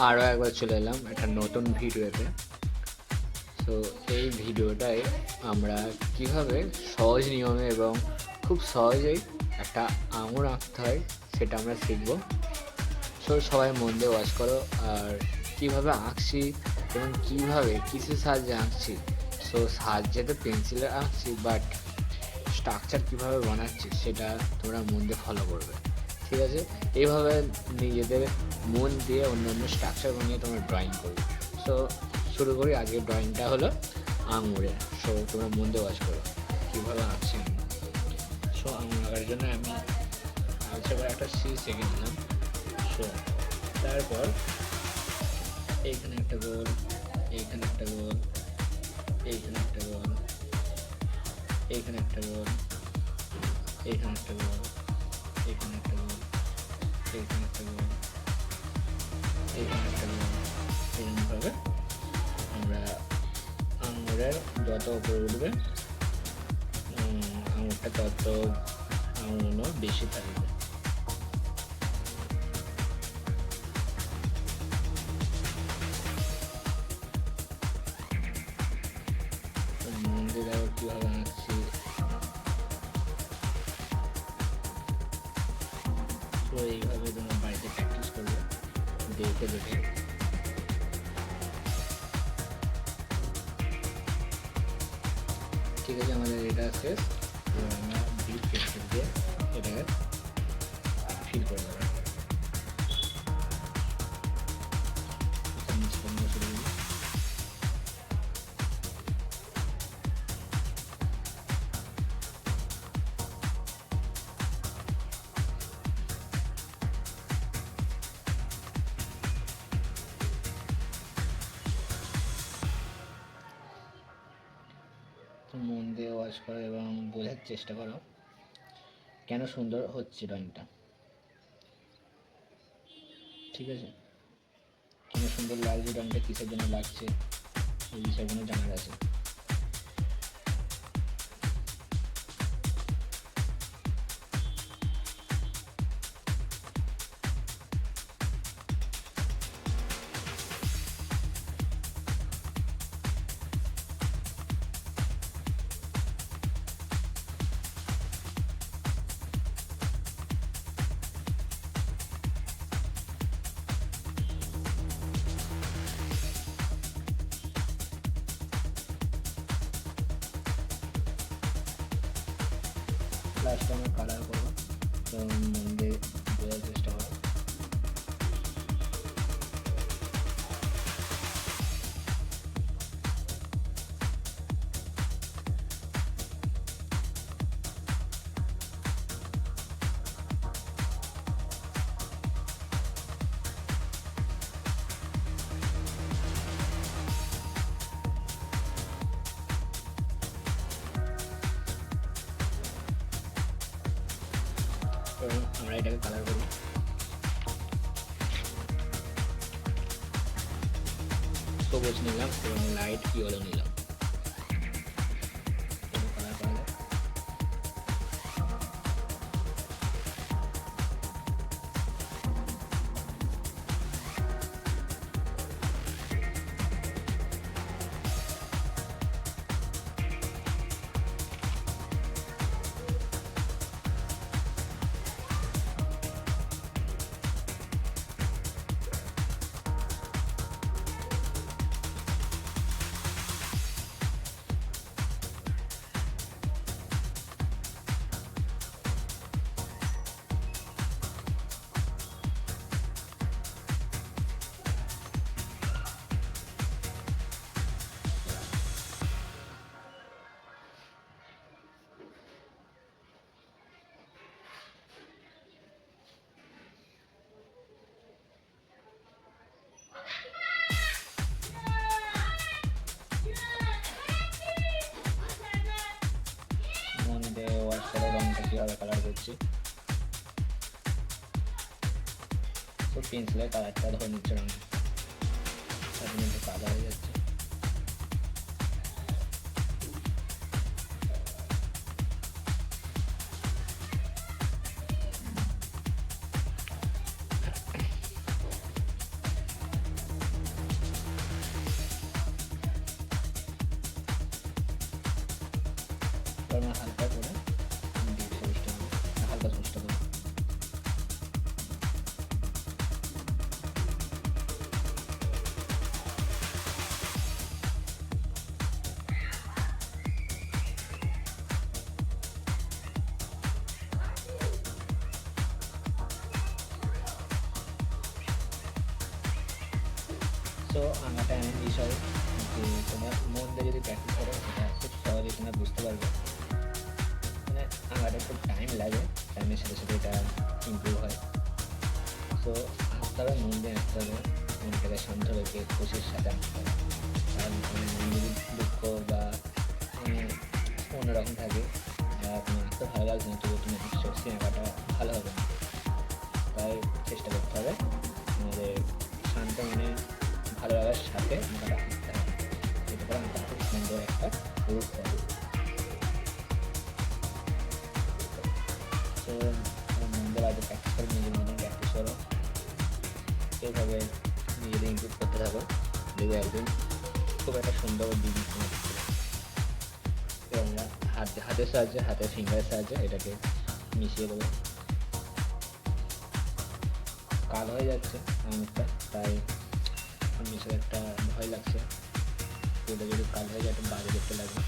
আরও একবার চলে এলাম একটা নতুন ভিডিওতে। তো এই ভিডিওটায় আমরা কিভাবে সহজ নিয়মে এবং খুব সহজেই একটা আঙুর আঁকতে হয় সেটা আমরা শিখব। সো সবাই মন দিয়ে ওয়াচ করো। আর কীভাবে আঁকছি এবং কীভাবে কিসের সাহায্যে আঁকছি, সো সাহায্যে তো পেন্সিলে আঁকছি, বাট স্ট্রাকচার কীভাবে বানাচ্ছি সেটা তোমরা মন দিয়ে ফলো করবে, ঠিক আছে? এইভাবে নিজেদের মন দিয়ে অন্য অন্য স্ট্রাকচার বানিয়ে তোমরা ড্রয়িং করবে। সো শুরু করি। আজকের ড্রয়িংটা হলো আঙুরের। সো তোমরা মন দিয়ে ওয়াচ করো কীভাবে আঁকছি আমি। সো আঙুর আঁকার জন্য আমি হচ্ছে একটা সিজ এঁকে নিলাম। সো তারপর এইখানে একটা গোল, এইখানে একটা গোল, এইখানে একটা গোল, এইখানে একটা গোল, এইখানে একটা গোল, এইখানে একটা গোল, এইখানে একটা গোল, এইখানে একটা গোল। এরকমভাবে আমরা আঙুরের যত উপরে উঠবে আঙুরটা তত আঙুরও বেশি থাকবে। মন্দির আবার কীভাবে আঁকছি, তো এইভাবে তোমরা বাড়িতে প্র্যাকটিস করবে দেখে দেখে। ঠিক আছে, আমাদের এটা শেষ। তো আমরা ডিপ পেন্সিল দিয়ে এটাকে ফিল করে দেবো। মন দিয়ে ওয়াচ করো এবং বোঝার চেষ্টা করো কেন সুন্দর হচ্ছে ড্রয়িংটা, ঠিক আছে? কেন সুন্দর লাগছে ড্রয়িংটা, কিসের জন্য লাগছে, এই বিষয়গুলো জানার আছে। লাস্টে আমরা কালার করবো, তো মন দিয়ে বোঝার চেষ্টা করো। তো আমরা এটাকে কালার করবো। সবুজ নিলাম এবং লাইট ইয়েলো নিলাম। কালার করা যায়। মন দিয়ে ওয়াশ করে রঙটা কীভাবে কালার করছি। তো পেন্সিলের কালারটা ধরে নিচ্ছে রঙ, তার জন্য একটু কাদা হয়ে যাচ্ছে। হালকা করে ডিপ সরিষটা হালকা সরিষটা দেবো। তো আঁকাটা এমন বিষয় যে তোমরা মন দিয়ে যদি প্র্যাকটিস করো সেটা খুব সহজেই তোমরা বুঝতে পারবে। মানে আঁকাটা খুব টাইম লাগে, টাইমের সাথে সাথে এটা ইমপ্রুভ হয়। তো আঁকতে হবে, মন দিয়ে আঁকতে হবে, মনটাকে শান্ত রেখে খুশির সাথে আঁকতে হবে। আর মন যদি দুঃখ বা অন্যরকম থাকে বা তুমি আঁকতে ভালো লাগছে না, তবুও তুমি সত্যি আঁকাটা ভালো হবে না। তাই চেষ্টা করতে হবে আমাদের শান্ত মনে ভালো লাগার সাথে আঁকাটা আঁকতে হবে। এতে করে আঁকা খুব সুন্দর একটা রূপ পাবে। তো মন্দের আগে প্র্যাকটিস করো, নিজের মতন প্র্যাকটিস করো, এইভাবে নিজেদের ইমপ্রুভ করতে থাকো, দেখবে একদিন খুব একটা সুন্দর জিনিস তোমার দেখতে পাবে। তো আমরা হাতের সাহায্যে, হাতের ফিঙ্গারের সাহায্যে এটাকে মিশিয়ে দেবো। কালো হয়ে যাচ্ছে অনেকটা, তাই মিশে একটা ভয় লাগছে, এটা যদি কালো হয়ে যায় একটা বাজে দেখতে লাগবে।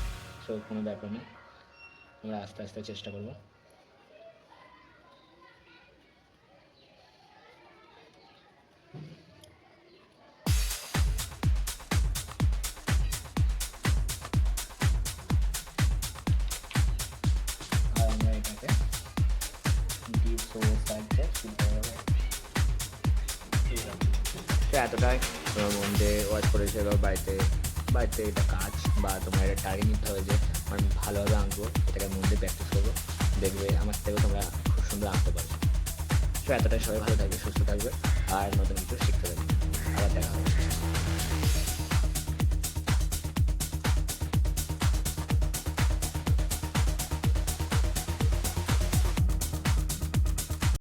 সো কোনো ব্যাপার নেই, আমরা আস্তে আস্তে চেষ্টা করবো। আর আমরা এটাকে ডিপ সোর্সের সাহায্যে তুলতে হবে। তো এতটাই তোমার মন দিয়ে ওয়াচ করেছে, বা বাড়িতে এটা কাজ বা তোমার এটা টার্গেট নিতে হবে যে আমি ভালোভাবে আঁকবো, এটাকে মন দিয়ে প্র্যাকটিস করবো, দেখবে আমার থেকেও তোমরা খুব সুন্দর আঁকতে পারবে। তো এতটাই, সবাই ভালো থাকবে, সুস্থ থাকবে, আর নতুন কিছু শিখতে থাকবে। আবার দেখা হবে।